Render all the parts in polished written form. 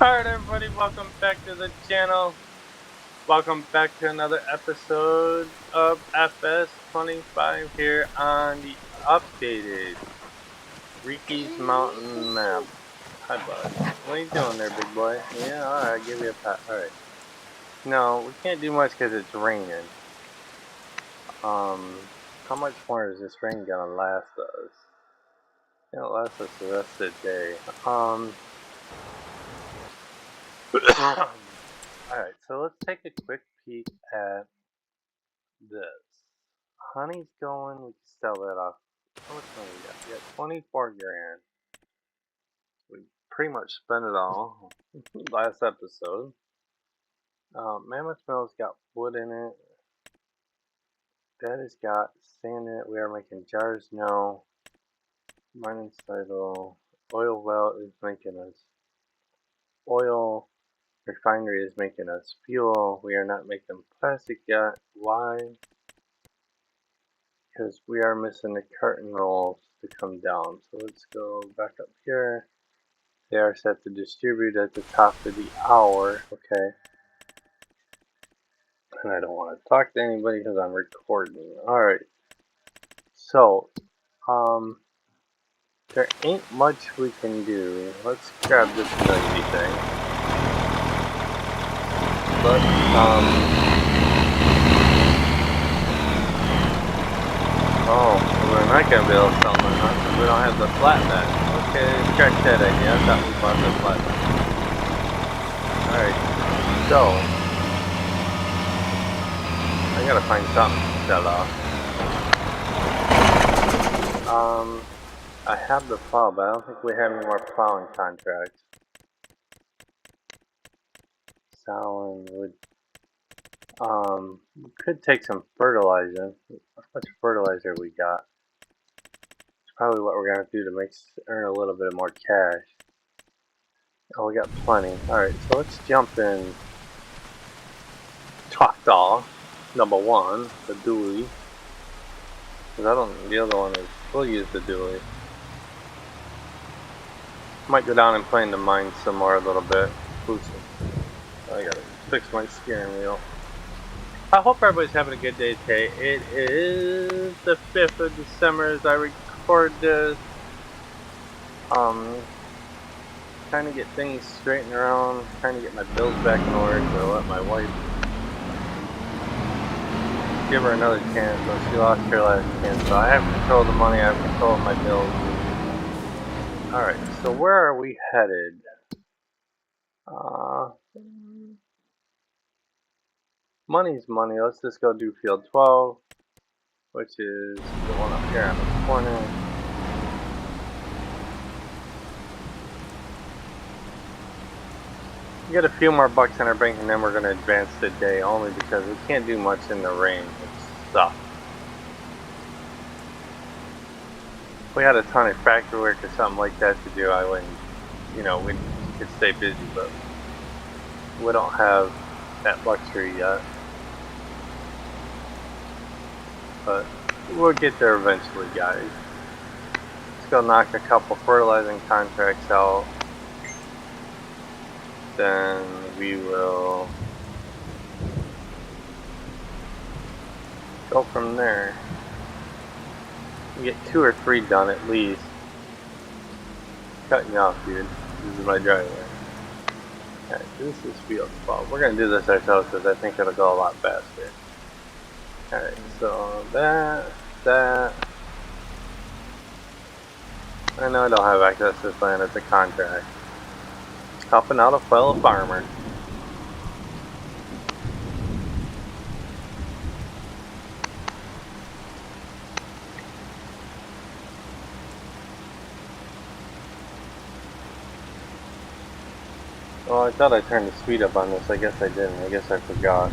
Alright everybody, welcome back to the channel. Welcome back to another episode of FS25 here on the updated Ricci's Mountain Map. Hi bud. What are you doing there, big boy? Yeah, alright, give you a pat. Alright. No, we can't do much because it's raining. How much more is this rain gonna last us? It'll last us the rest of the day. Alright, so let's take a quick peek at this. Honey's going, we can sell that off. How much money we got? We got 24 grand. We pretty much spent it all last episode. Mammoth Mill's got wood in it. That has got sand in it. We are making jars now. Mining cycle. Oil well is making us oil. Refinery is making us fuel. We are not making plastic yet. Why? Because we are missing the carton rolls to come down. So let's go back up here. They are set to distribute at the top of the hour. Okay. And I don't want to talk to anybody because I'm recording. Alright. So, there ain't much we can do. Let's grab this noisy thing. Oh, we're not going to be able to sell them, huh? Because we don't have the flatbed. Okay, scratch that idea. I thought we bought the flatbed. Alright, so I gotta find something to sell off. I have the plow, but I don't think we have any more plowing contracts. Selling would. We could take some fertilizer. How much fertilizer we got? It's probably what we're gonna do to earn a little bit more cash. Oh, we got plenty. Alright, so let's jump in Choctaw, number one, the dually. Because I don't, the other one is, we'll use the dually. Might go down and play in the mine some more a little bit. I gotta fix my steering wheel. I hope everybody's having a good day today. It is the 5th of December as I record this. Trying to get things straightened around, trying to get my bills back in order to let my wife give her another chance. So she lost her last chance. So I have control of the money, I have control of my bills. Alright, so where are we headed? Money's money. Let's just go do field 12, which is the one up here on the corner. We get a few more bucks in our bank and then we're going to advance the day, only because we can't do much in the rain. It sucks. If we had a ton of factory work or something like that to do, I wouldn't, we could stay busy, but we don't have that luxury yet. But we'll get there eventually, guys. Let's go knock a couple fertilizing contracts out. Then we will go from there. We get 2 or 3 done at least. Cutting you off, dude. This is my driveway. Alright, this is field 12. We're going to do this ourselves because I think it'll go a lot faster. Alright, so that. I know I don't have access to this land, it's a contract. Helping out a fellow farmer. Well, I thought I turned the speed up on this. I guess I didn't. I guess I forgot.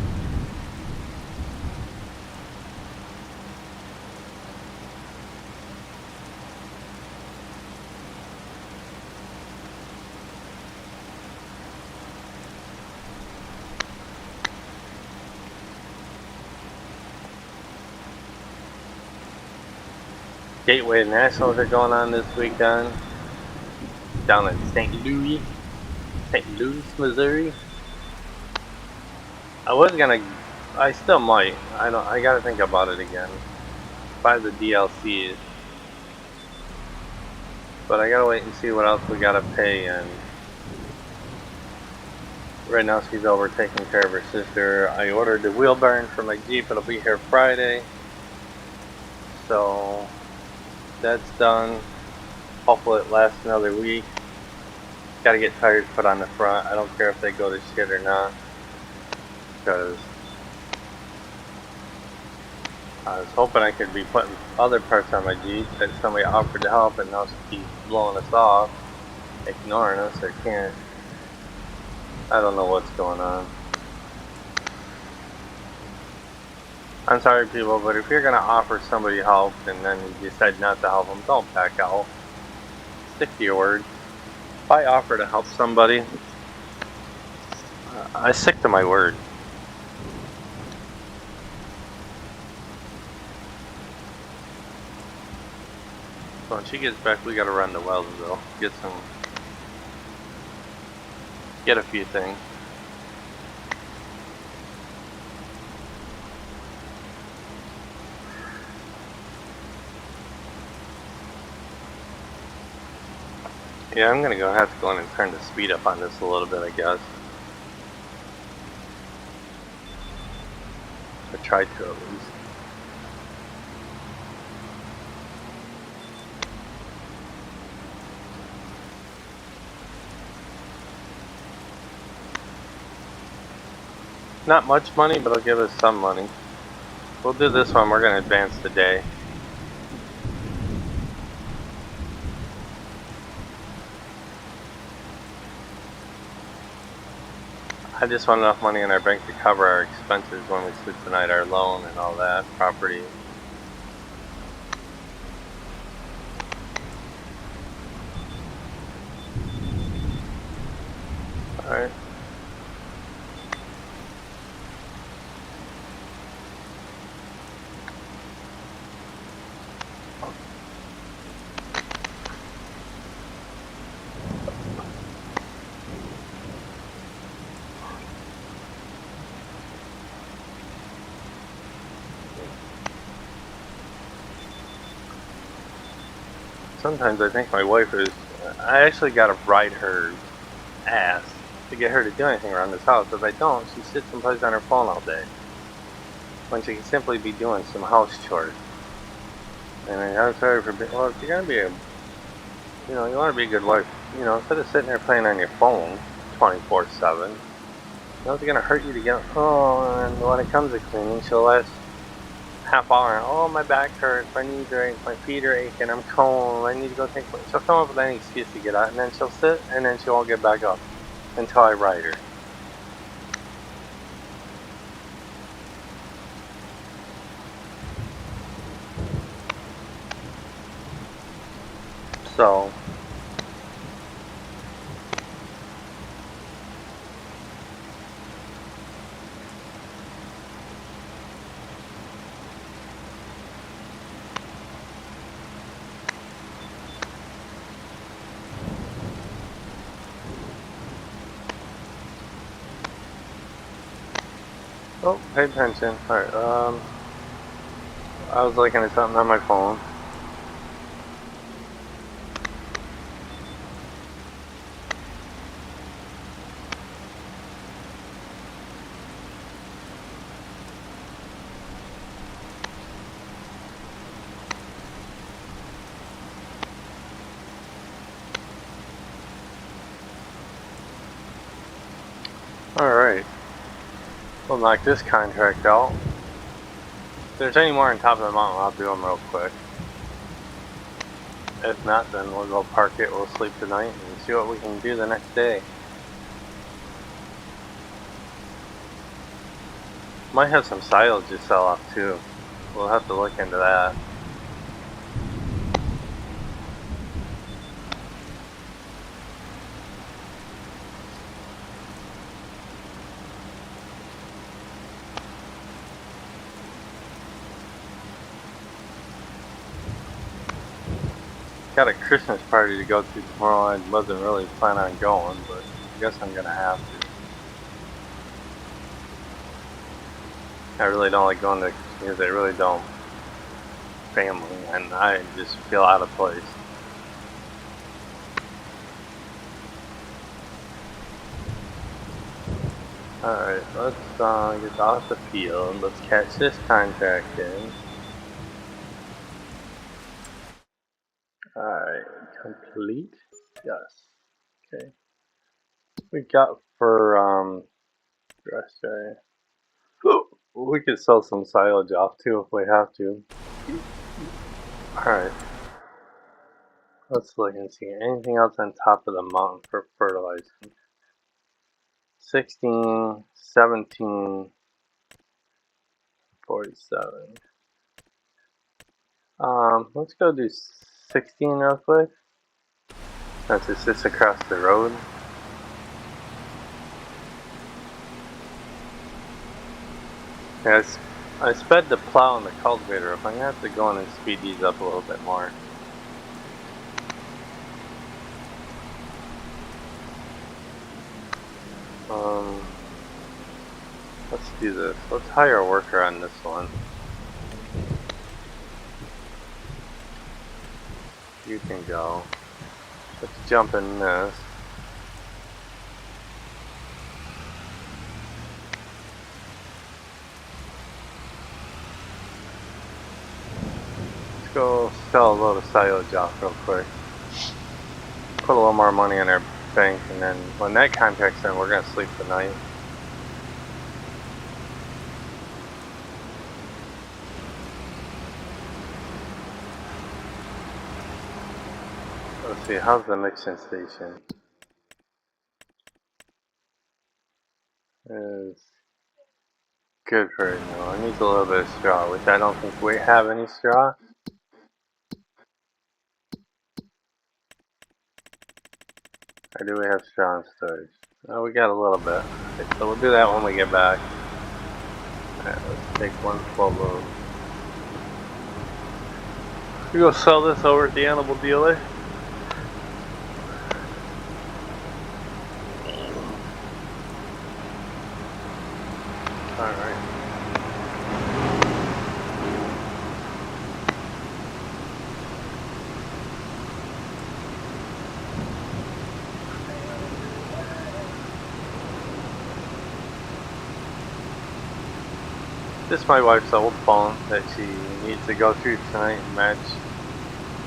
Gateway Nationals are going on this weekend down in St. Louis. St. Louis, Missouri. I still might. I gotta think about it again. Buy the DLCs. But I gotta wait and see what else we gotta pay, and right now she's over taking care of her sister. I ordered the wheel bearing for my Jeep. It'll be here Friday. So that's done. Hopefully it lasts another week. Gotta get tires put on the front. I don't care if they go to shit or not, because I was hoping I could be putting other parts on my Jeep that somebody offered to help, and now she keeps blowing us off, ignoring us, or can't. I don't know what's going on. I'm sorry people, but if you're gonna offer somebody help and then you decide not to help them, don't back out. Stick to your word. If I offer to help somebody, I stick to my word. So when she gets back, we gotta run the wells though. Get a few things. Yeah, I'm gonna have to go in and turn the speed up on this a little bit, I guess. Or try to at least. Not much money, but it'll give us some money. We'll do this one. We're gonna advance the day. I just want enough money in our bank to cover our expenses when we sleep tonight, our loan and all that, property. Alright. Sometimes I think my wife is... I actually gotta ride her ass to get her to do anything around this house. If I don't, she sits and plays on her phone all day, when she can simply be doing some house chores. And I'm sorry for being... Well, if you're gonna be a... You know, you wanna be a good wife, you know, instead of sitting there playing on your phone 24/7, you know, it's gonna hurt you to get... Oh, and when it comes to cleaning, she'll last half hour. Oh, my back hurts, my knees are aching, my feet are aching, I'm cold, I need to go take... She'll come up with any excuse to get out, and then she'll sit, and then she won't get back up until I ride her. So... Oh, pay attention. Alright, I was looking at something on my phone. Alright. We'll knock this contract out. If there's any more on top of the mountain, I'll do them real quick. If not, then we'll go park it, we'll sleep tonight, and see what we can do the next day. Might have some silage to sell off too. We'll have to look into that. Got a Christmas party to go to tomorrow. I wasn't really planning on going, but guess I'm gonna have to. I really don't like going to because they really don't family, and I just feel out of place. Alright, let's get off the field. Let's catch this contract in. Alright, complete. Yes. Okay. We got for dress area. We could sell some silage off too if we have to. Alright. Let's look and see. Anything else on top of the mountain for fertilizing? 16, 17, 47. Let's go do 16 real quick. Since it's just across the road. Yeah, I sped the plow and the cultivator up. I'm gonna have to go in and speed these up a little bit more. Let's do this. Let's hire a worker on this one. You can go. Let's jump in this. Let's go sell a load of silage off real quick. Put a little more money in our bank, and then when that contract's in, we're gonna sleep tonight. Let's see, how's the mixing station? It's good for right now. It needs a little bit of straw, which I don't think we have any straw. Or do we have straw in storage? Oh, we got a little bit. Okay, so we'll do that when we get back. Alright, let's take one full load. We go sell this over at the animal dealer. Alright. This is my wife's old phone that she needs to go through tonight and match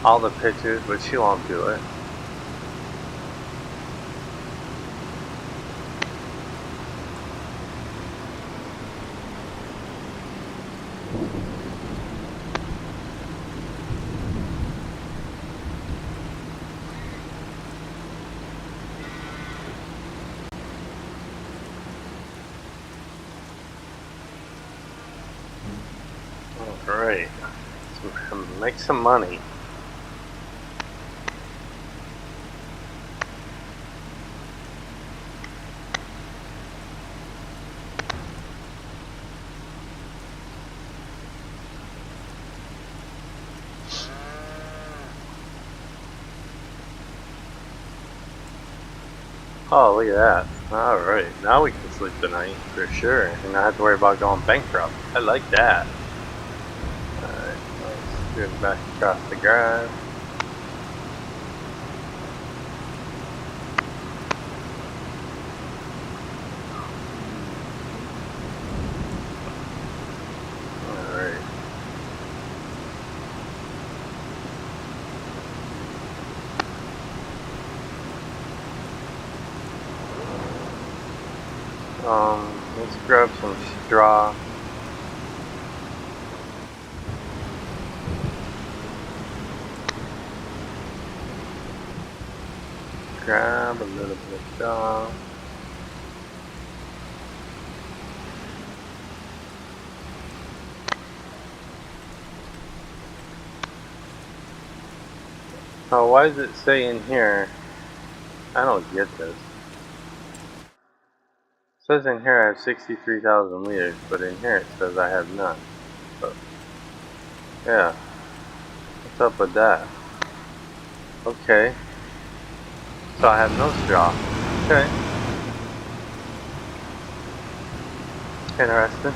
all the pictures, but she won't do it. Alright, make some money. Oh, look at that. Alright, now we can sleep tonight, for sure, and not have to worry about going bankrupt. I like that. Alright, let's do it back across the grass. Alright. Let's grab some straw. Grab a little bit of straw. Oh, why does it say in here? I don't get this. It says in here I have 63,000 liters, but in here it says I have none. So, yeah. What's up with that? Okay. So I have no straw. Okay. Interesting.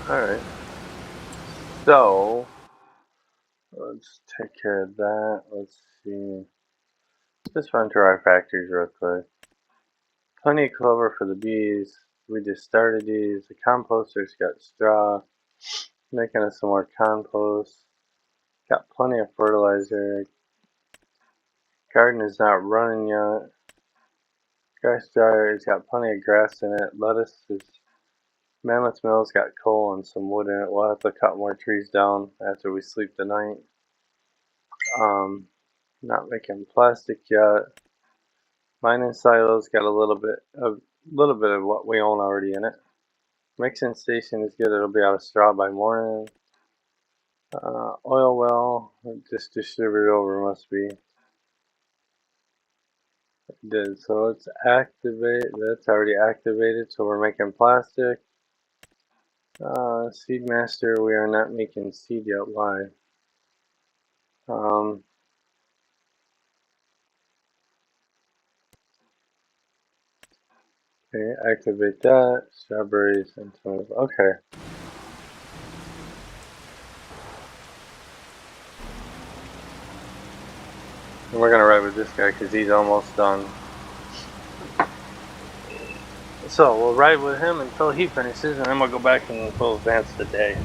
Alright. So, let's take care of that. Let's see. Just run through our factories real quick. Plenty of clover for the bees. We just started these. The composter's got straw. Making us some more compost. Got plenty of fertilizer. Garden is not running yet. Grass dryer has got plenty of grass in it. Lettuce is Mammoth Mill's got coal and some wood in it. We'll have to cut more trees down after we sleep tonight. Not making plastic yet. Mining silos got a little bit of what we own already in it. Mixing station is good. It'll be out of straw by morning. Oil well, just distributed over must be. It did. So let's activate. That's already activated. So we're making plastic. Seed master, we are not making seed yet. Why? Okay, activate that. Strawberries and tomatoes. Okay. And we're gonna ride with this guy because he's almost done. So we'll ride with him until he finishes, and then we'll go back and we'll advance the day.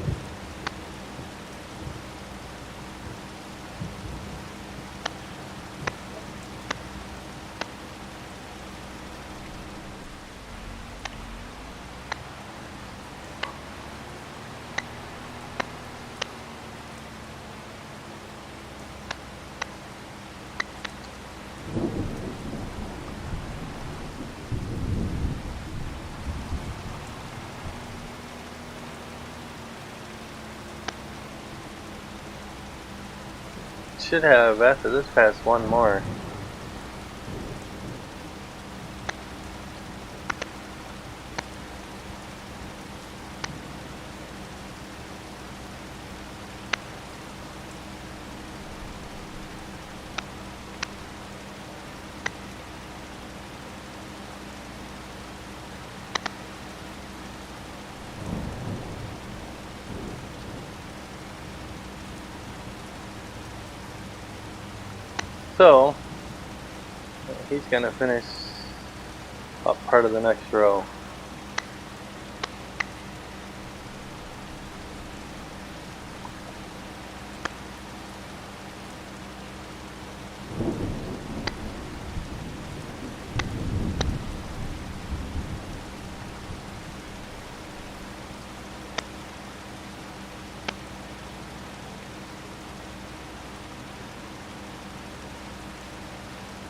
Should have, after this pass, one more. So, he's gonna finish up part of the next row.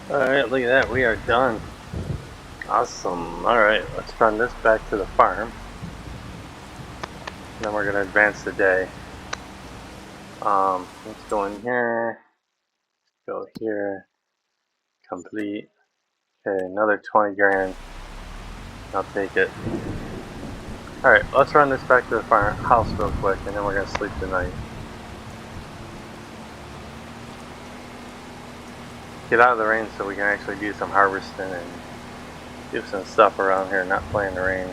Alright, look at that, we are done. Awesome. Alright, let's run this back to the farm. And then we're gonna advance the day. Let's go in here. Go here. Complete. Okay, another 20 grand. I'll take it. Alright, let's run this back to the house real quick, and then we're gonna sleep tonight. Get out of the rain so we can actually do some harvesting and do some stuff around here, not play in the rain.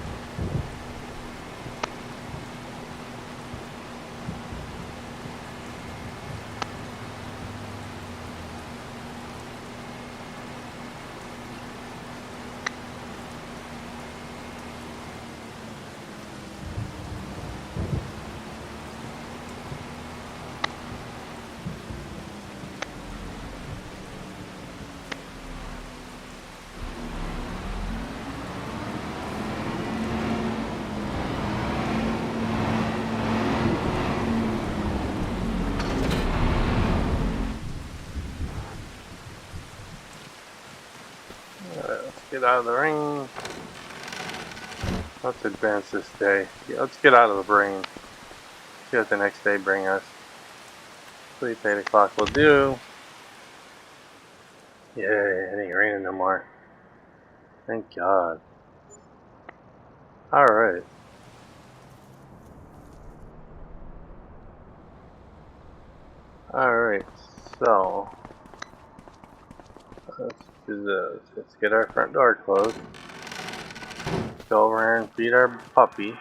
Get out of the rain. Let's advance this day. Yeah, let's get out of the rain. See what the next day brings us. Sleep 8 o'clock will do. Yay, it ain't raining no more. Thank God. Alright. Alright, so Let's do this. Let's get our front door closed. Go over here and feed our puppy.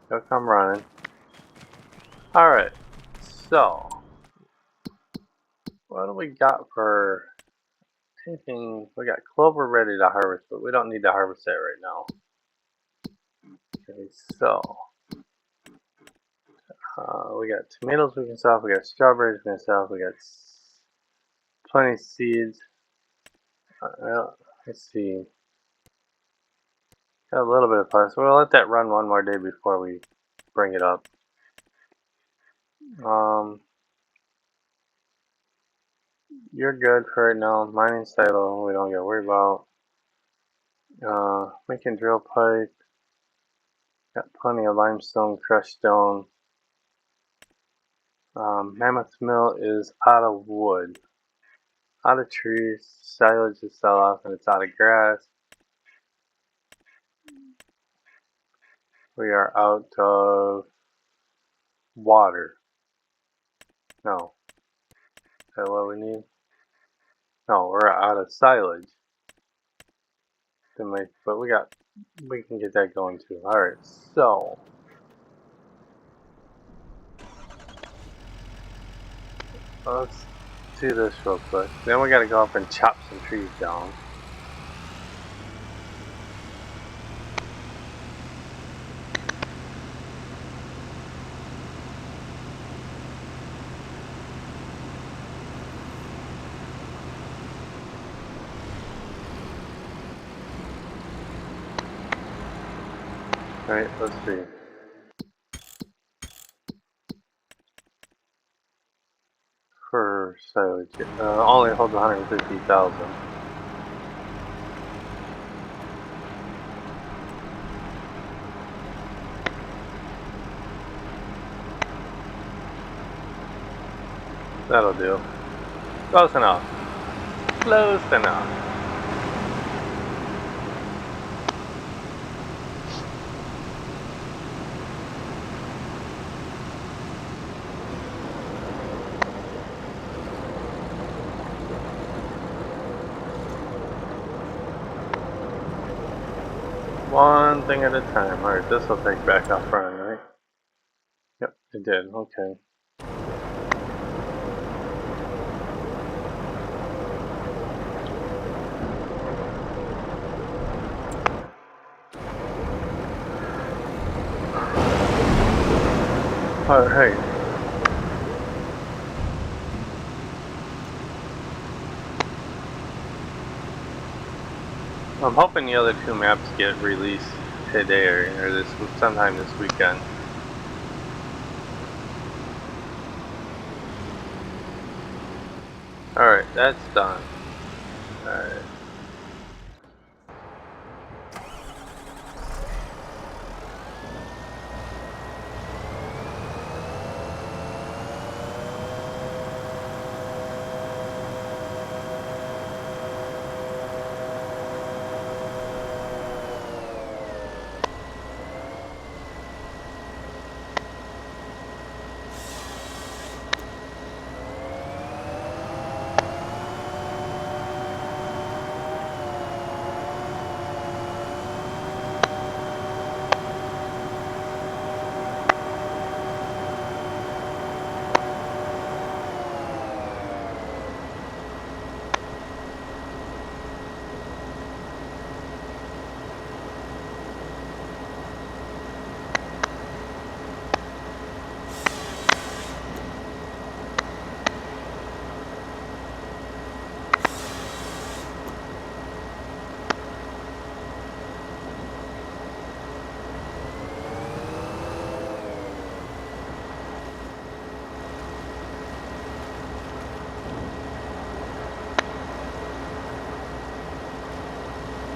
He'll come running. Alright, so what do we got for anything? We got clover ready to harvest, but we don't need to harvest that right now. Okay, so we got tomatoes we can sell, we got strawberries we can sell, we got plenty of seeds. Let's see. Got a little bit of plus. We'll let that run one more day before we bring it up. You're good for right now. Mining silo, we don't got to worry about. Making drill pipe. Got plenty of limestone, crushed stone. Mammoth mill is out of wood. Out of trees. Silage is sell off and it's out of grass. We are out of water. No. Is that what we need? No, we're out of silage. To make, but we can get that going too. Alright, so let's do this real quick. Then we gotta go up and chop some trees down. Alright, let's see. For silage, only holds 150,000. That'll do. Close enough. Close enough. One thing at a time. Alright, this will take back off running, right? Yep, it did. Okay. Alright. I'm hoping the other two maps get released today or sometime this weekend. Alright, that's done. Alright.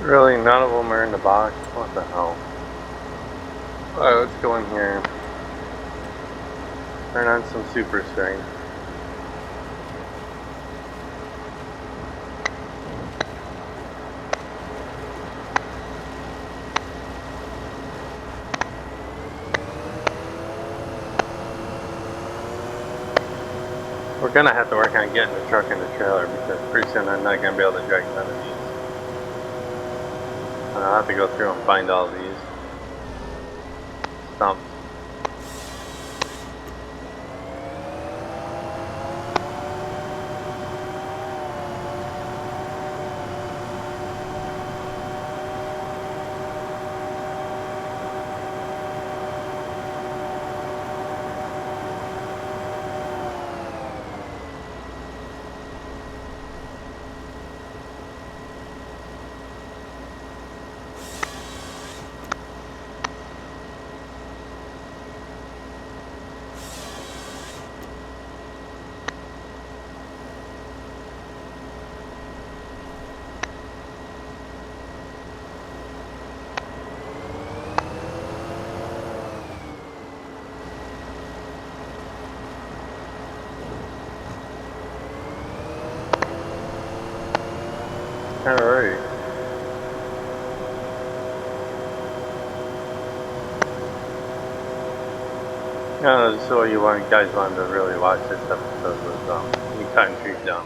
Really, none of them are in the box? What the hell? Alright, let's go in here. Turn on some super strength. We're gonna have to work on getting the truck and the trailer because pretty soon I'm not gonna be able to drag none of these. And I'll have to go through and find all these stumps. Alright. So you guys wanted to really watch this episode was me cutting trees down.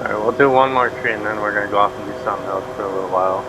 Alright, we'll do one more tree and then we're gonna go off and do something else for a little while.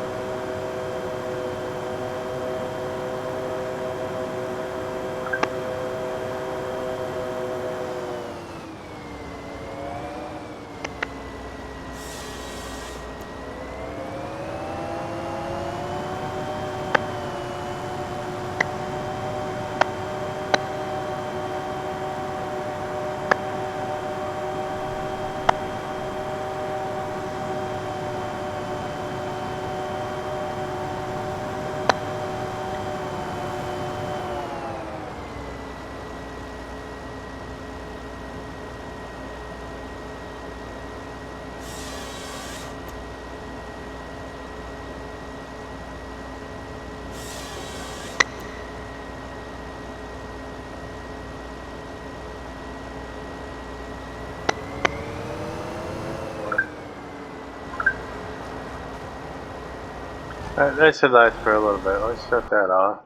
That should last for a little bit. Let's shut that off.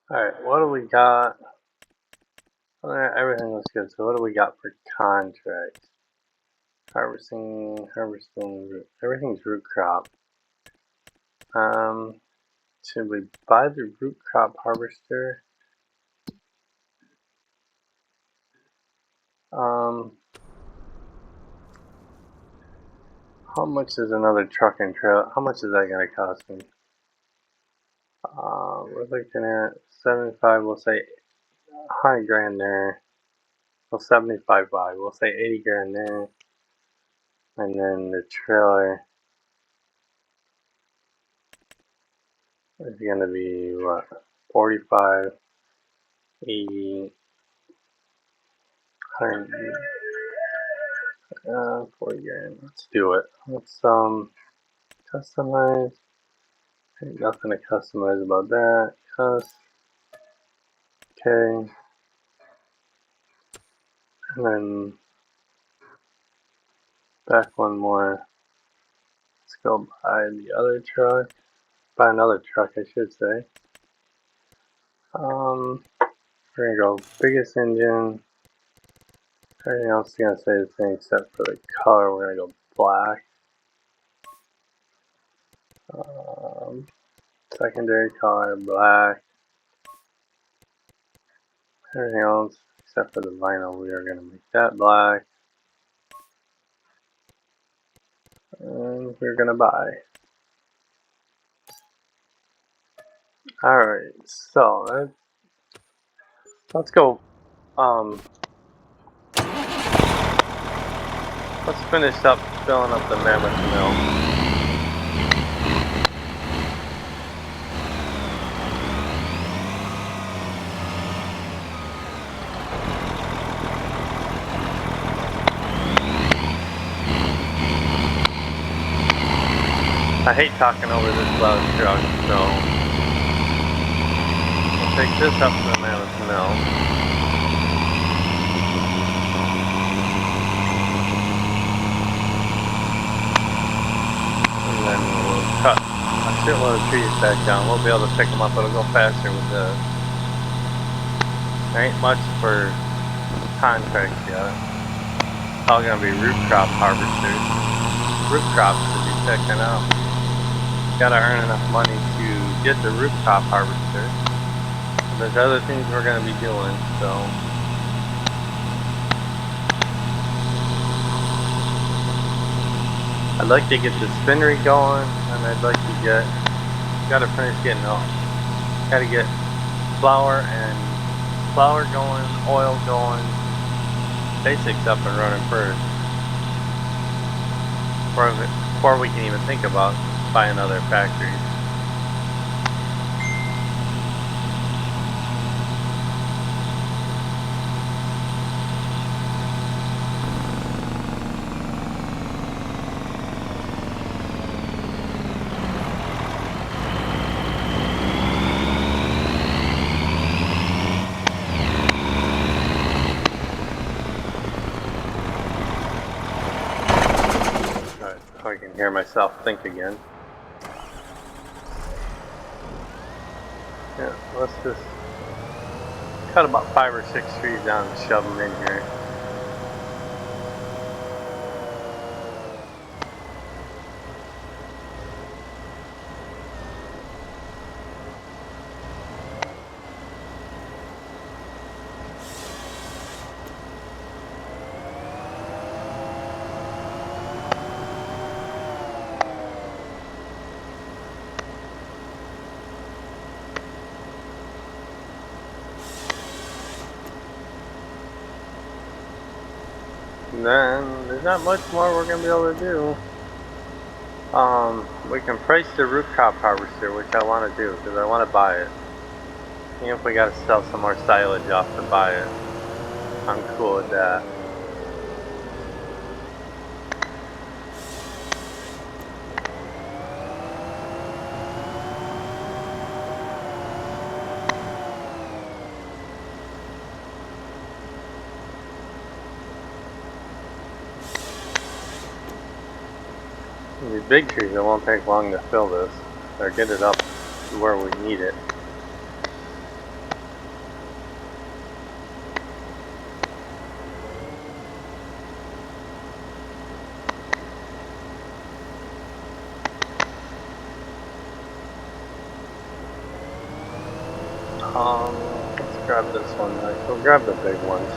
Alright, what do we got? Everything looks good. So what do we got for contracts? Harvesting, everything's root crop. Should we buy the root crop harvester? How much is another truck and trailer? How much is that gonna cost me? We're looking at 75. We'll say 100 grand there. Well, 75 by. We'll say 80 grand there. And then the trailer is gonna be what? 45, 80, 100, 40 grand. Let's do it. Let's customize. Ain't nothing to customize about that. Okay. And then back one more. Let's go buy the other truck. Buy another truck, I should say. We're gonna go biggest engine. Everything else is gonna stay the same except for the color. We're gonna go black. Secondary color, black. Everything else, except for the vinyl, we are going to make that black. And we're going to buy. Alright, so let's go. Let's finish up filling up the mammoth mill. I hate talking over this loud truck, so we'll take this up to the mammoth mill. And then we'll cut a shitload of trees back down. We'll be able to pick them up. It'll go faster with this. There ain't much for contracts yet. It's all gonna be root crop harvesters. Root crops to be checking out. Gotta earn enough money to get the root crop harvester. And there's other things we're gonna be doing, so. I'd like to get the spinnery going, and I'd like to gotta finish getting gotta get flour going, oil going, basics up and running first. Before we can even think about buying other factories. I can hear myself think again. Yeah, let's just cut about 5 or 6 trees down and shove them in here. And then there's not much more we're gonna be able to do. We can price the root crop harvester, which I want to do because I want to buy it. Even if we gotta sell some more silage off to buy it, I'm cool with that. These big trees, it won't take long to fill this, or get it up to where we need it. Let's grab this one next. We'll grab the big ones.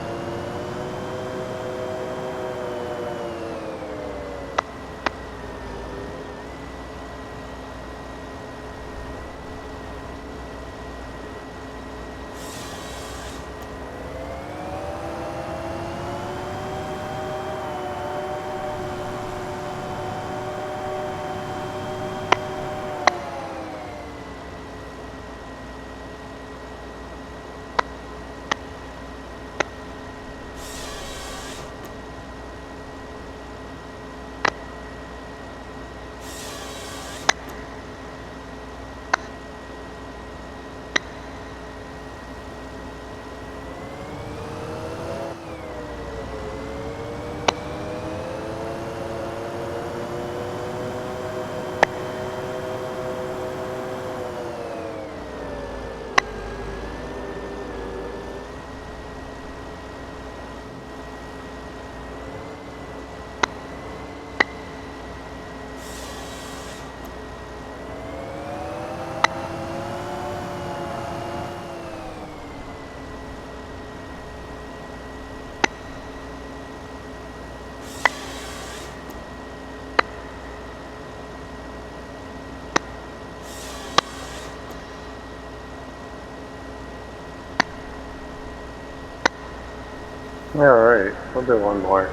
Alright, we'll do one more.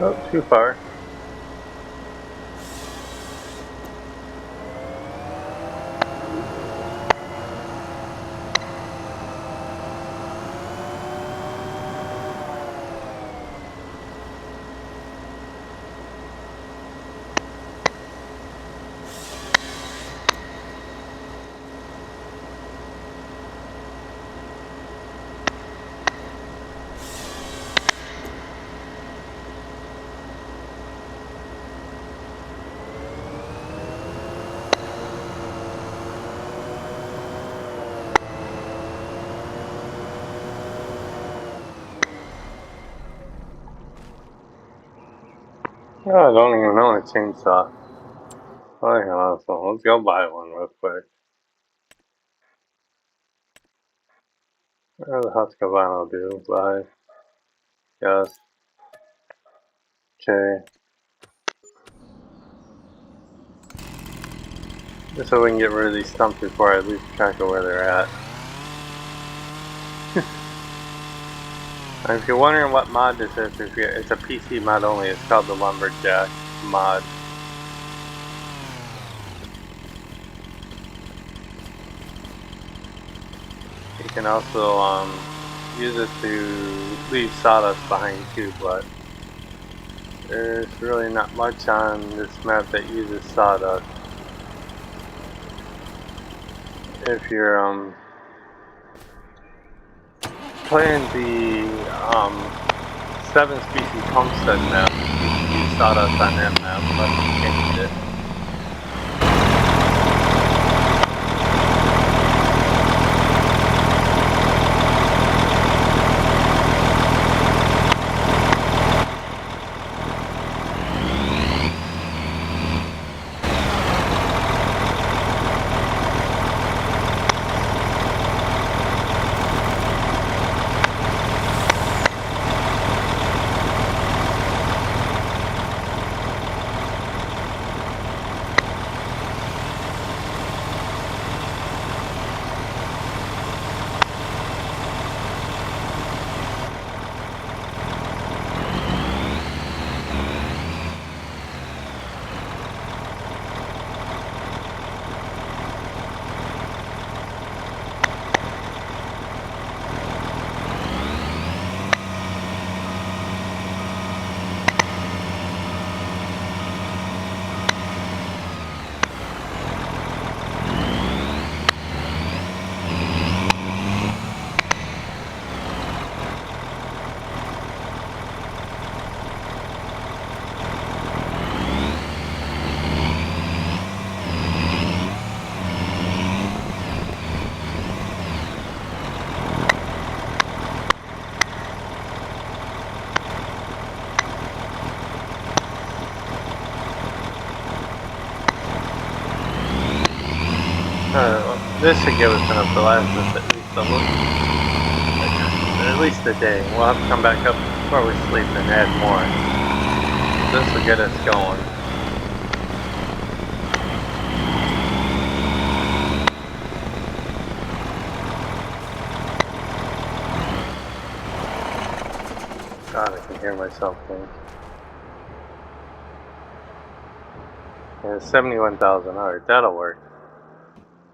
Oh, too far. Oh, I don't even own a chainsaw. Oh, yeah, so let's go buy one real quick. Where the Husqvarna do? Buy. Yes. Okay. Just so we can get rid of these stumps before I lose track of where they're at. And if you're wondering what mod this is, it's a PC mod only. It's called the Lumberjack mod. You can also use it to leave sawdust behind too, but there's really not much on this map that uses sawdust. If you're playing the 7 species homestead map, you can use sawdust on that map, but you changed it. This should give us enough to last us at least a day. We'll have to come back up before we sleep and add more. This will get us going. God, I can hear myself think. Yeah, 71,000. Alright, that'll work.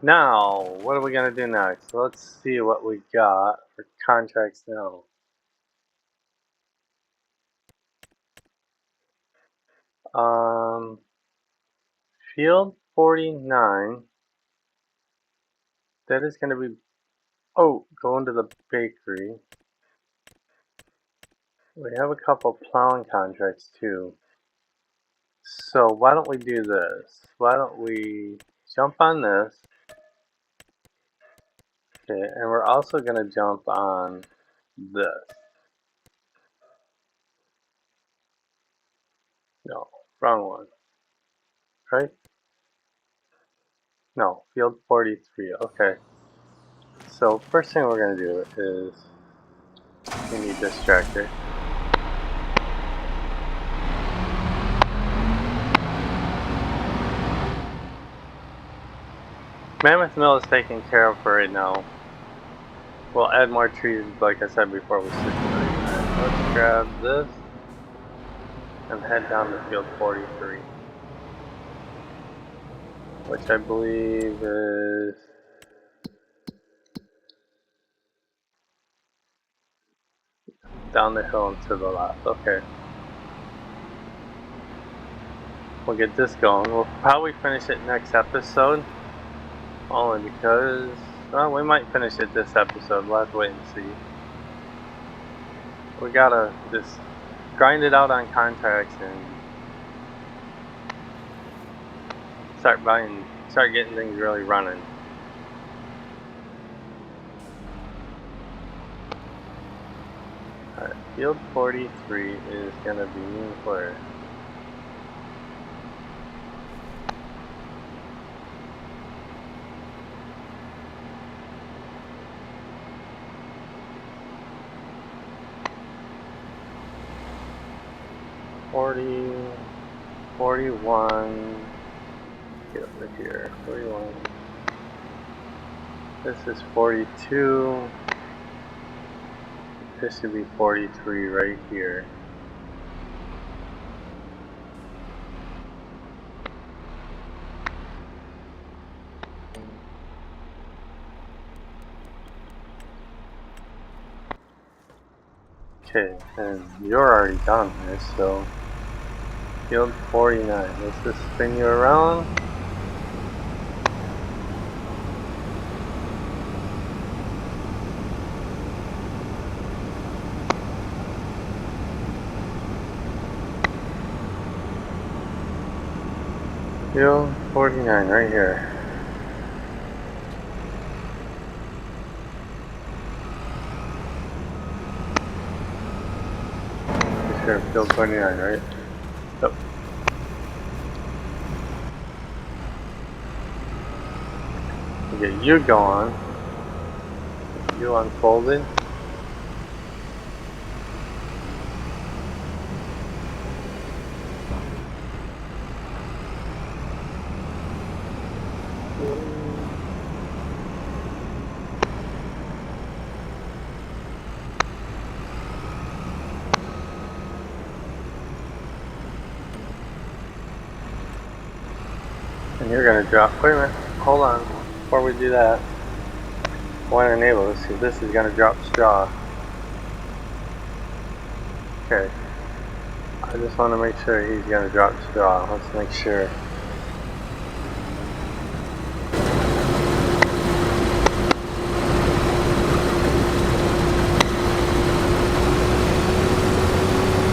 Now, what are we going to do next? Let's see what we got for contracts now. Field 49. That is going to be... Oh, going to the bakery. We have a couple plowing contracts too. So why don't we do this? Why don't we jump on this? Okay, and we're also going to jump on this. No, wrong one. Right? No, field 43. Okay. So first thing we're going to do is we need this tractor. Mammoth Mill is taken care of for right now. We'll add more trees, like I said before, we switch to it. Let's grab this and head down to field 43, which I believe is down the hill and to the left. Okay. We'll get this going. We'll probably finish it next episode. Only because, well, we might finish it this episode. We'll have to wait and see. We gotta just grind it out on contracts and start getting things really running. Alright, field 43 is gonna be where? $40, $41, get over here, 41, this is 42, this should be 43 right here. Okay, and you're already done here, so field 49. Let's just spin you around. Field 49 right here. Sure, field 29, right? Yep. We'll get you going. You unfolded. And you're gonna drop, wait a minute, hold on, before we do that, I want to enable this, because this is gonna drop straw. Okay, I just want to make sure he's gonna drop straw, let's make sure.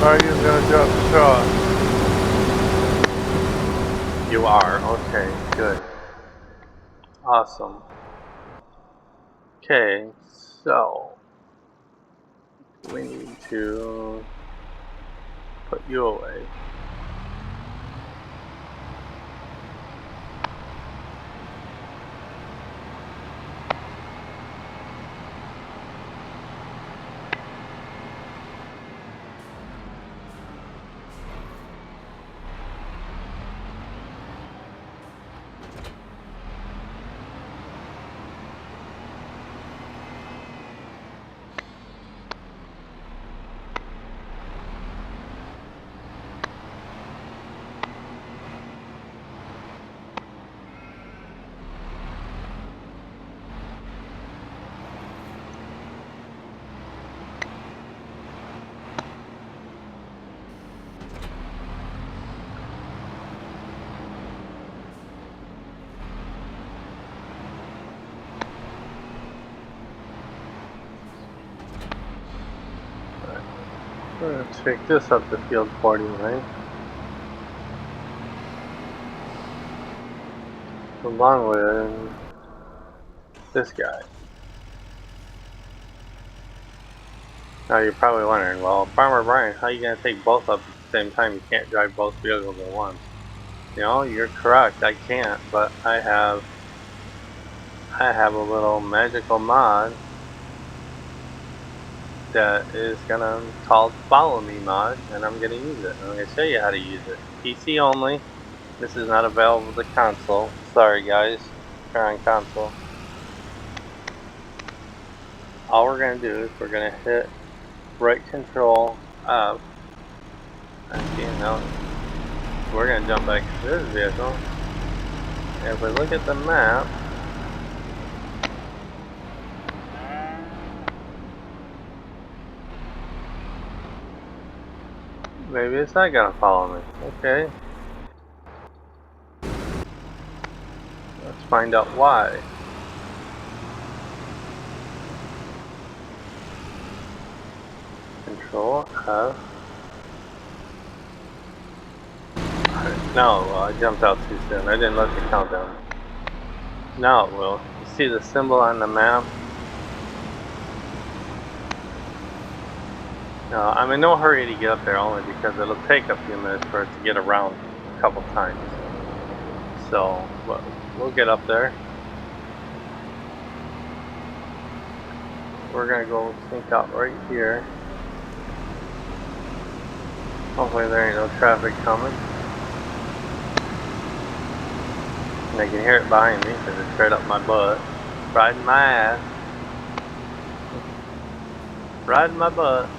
Alright, he's gonna drop straw. You are, okay, good. Awesome. Okay, so we need to put you away. We're going to take this up to field 49. Along with this guy. Now you're probably wondering, well, Farmer Brian, how are you going to take both up at the same time? You can't drive both vehicles at once. You know, you're correct, I can't, but I have a little magical mod that is gonna called Follow Me mod, and I'm gonna use it. I'm gonna show you how to use it. PC only. This is not available to console. Sorry guys. or on console. All we're gonna do is we're gonna hit right control up, and you know, we're gonna jump back to this vehicle. And if we look at the map, maybe it's not gonna follow me. Okay. Let's find out why. Control F. No, I jumped out too soon. I didn't let the countdown. Now it will. You see the symbol on the map? No, I'm in no hurry to get up there, only because it'll take a few minutes for it to get around a couple times. So, we'll get up there. We're gonna go sneak out right here. Hopefully there ain't no traffic coming. And I can hear it behind me because it's right up my butt. Riding my ass. Riding my butt.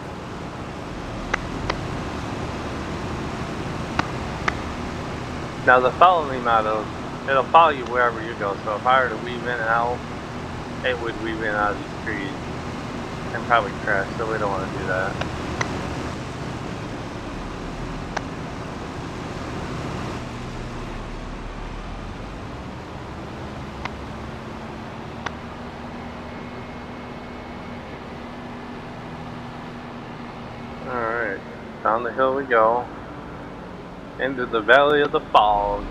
Now the follow me motto, it'll follow you wherever you go. So if I were to weave in and out, it would weave in and out of these trees and probably crash, so we don't want to do that. Alright, down the hill we go, into the valley of the fog.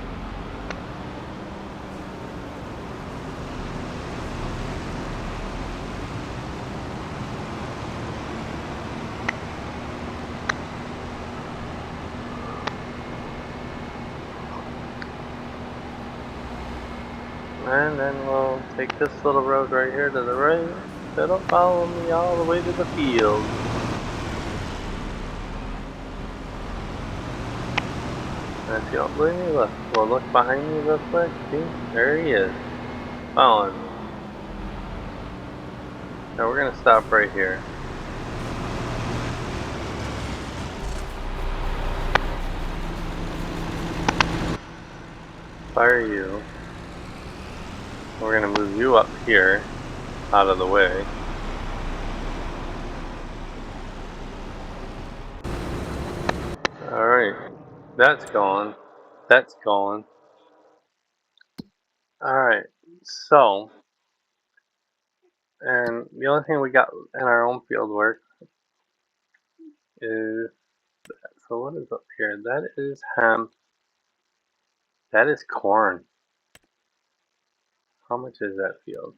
And then we'll take this little road right here to the right. That'll follow me all the way to the field. And if you don't believe me, we'll look behind me real quick. See? There he is. Following me. Now we're gonna stop right here. Fire you. We're gonna move you up here, out of the way. Alright, that's going. That's going. Alright, so, and the only thing we got in our own field work is that. So what is up here? That is hemp. That is corn. How much is that field?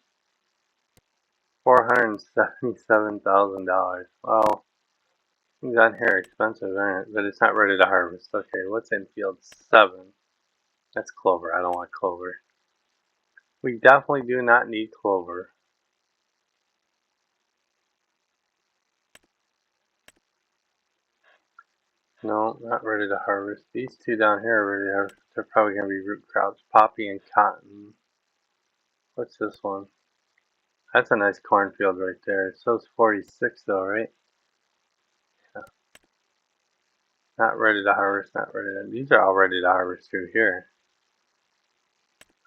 $477,000. Wow. Things on here are expensive, aren't it? But it's not ready to harvest. Okay, what's in field 7? That's clover. I don't want clover. We definitely do not need clover. No, not ready to harvest. These two down here are ready to harvest. They're probably going to be root crops. Poppy and cotton. What's this one? That's a nice cornfield right there. So it's 46 though, right? Yeah. Not ready to harvest, not ready to... These are all ready to harvest through here.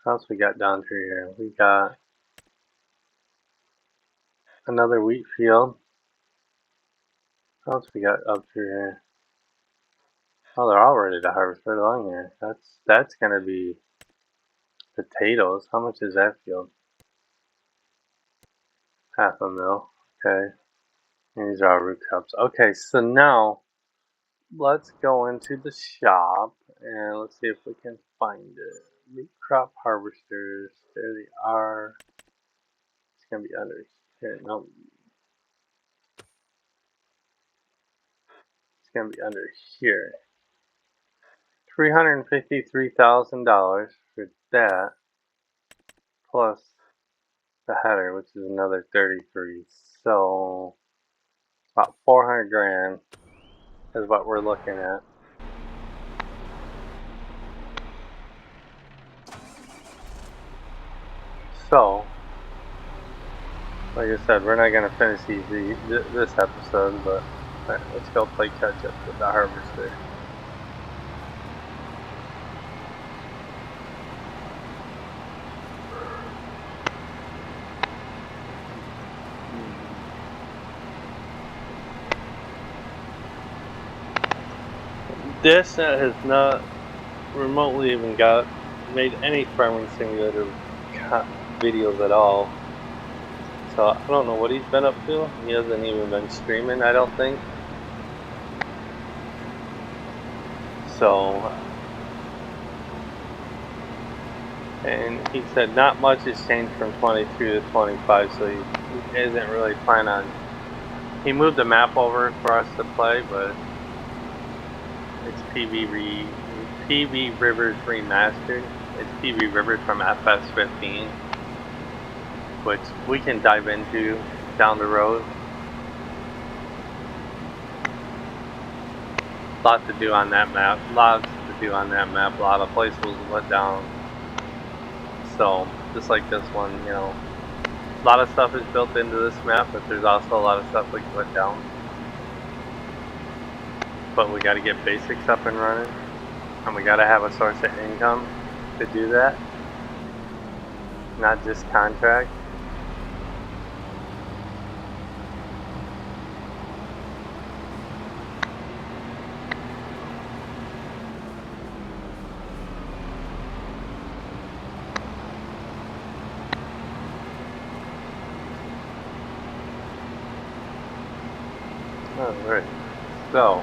What else we got down through here? We got another wheat field. What else we got up through here? Oh, they're all ready to harvest right along here. That's gonna be potatoes. How much is that field? Half a mil. Okay. These are all root crops. Okay, so now let's go into the shop and let's see if we can find it. Root crop harvesters. There they are. It's gonna be under here. No. It's gonna be under here. $353,000 for that, plus the header, which is another 33. So about 400 grand is what we're looking at. So, like I said, we're not gonna finish this episode, but let's go play catch up with the harvester. This has not remotely even made any farming simulator videos at all. So I don't know what he's been up to. He hasn't even been streaming, I don't think. So, and he said not much has changed from 22 to 25, so he isn't really planning on. He moved the map over for us to play, but it's PV Rivers Remastered. It's PV Rivers from FS15, which we can dive into down the road. Lot to do on that map. Lots to do on that map. A lot of places let down. So just like this one, you know, a lot of stuff is built into this map, but there's also a lot of stuff we can let down. But we got to get basics up and running, and we got to have a source of income to do that, not just contract. Alright, so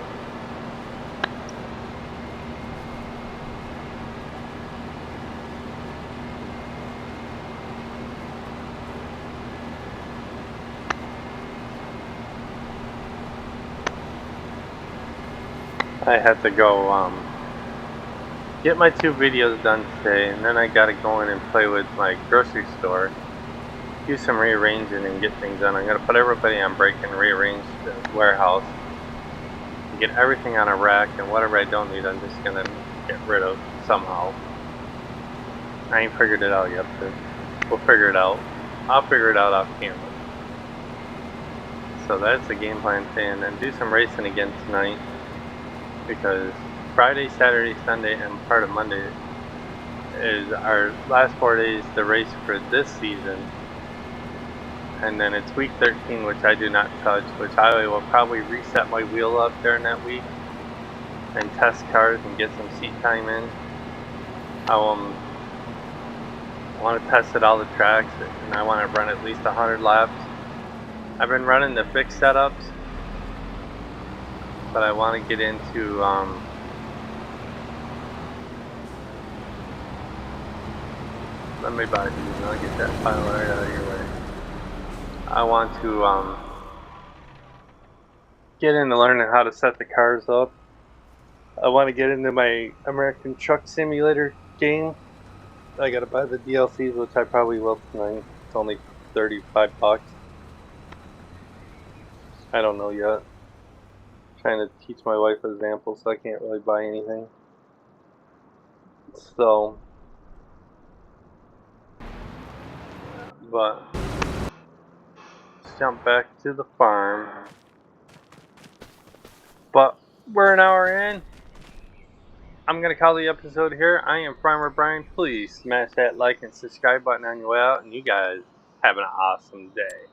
I had to go get my 2 videos done today, and then I gotta go in and play with my grocery store, do some rearranging and get things done. I'm gonna put everybody on break and rearrange the warehouse, get everything on a rack, and whatever I don't need I'm just gonna get rid of somehow. I ain't figured it out yet, but we'll figure it out. I'll figure it out off camera. So that's the game plan today, and then do some racing again tonight, because Friday, Saturday, Sunday, and part of Monday is our last 4 days to race for this season. And then it's week 13, which I do not touch, which I will probably reset my wheel up during that week and test cars and get some seat time in. I want to test at all the tracks, and I want to run at least 100 laps. I've been running the fixed setups, but I want to get into let me buy these and I'll get that pile right out of your way. I want to get into learning how to set the cars up. I want to get into my American Truck Simulator game. I gotta buy the DLCs, which I probably will tonight. It's only $35. I don't know yet. I'm trying to teach my wife examples, so I can't really buy anything. So, but let's jump back to the farm. But we're an hour in. I'm going to call the episode here. I am Farmer Brian. Please smash that like and subscribe button on your way out, and you guys have an awesome day.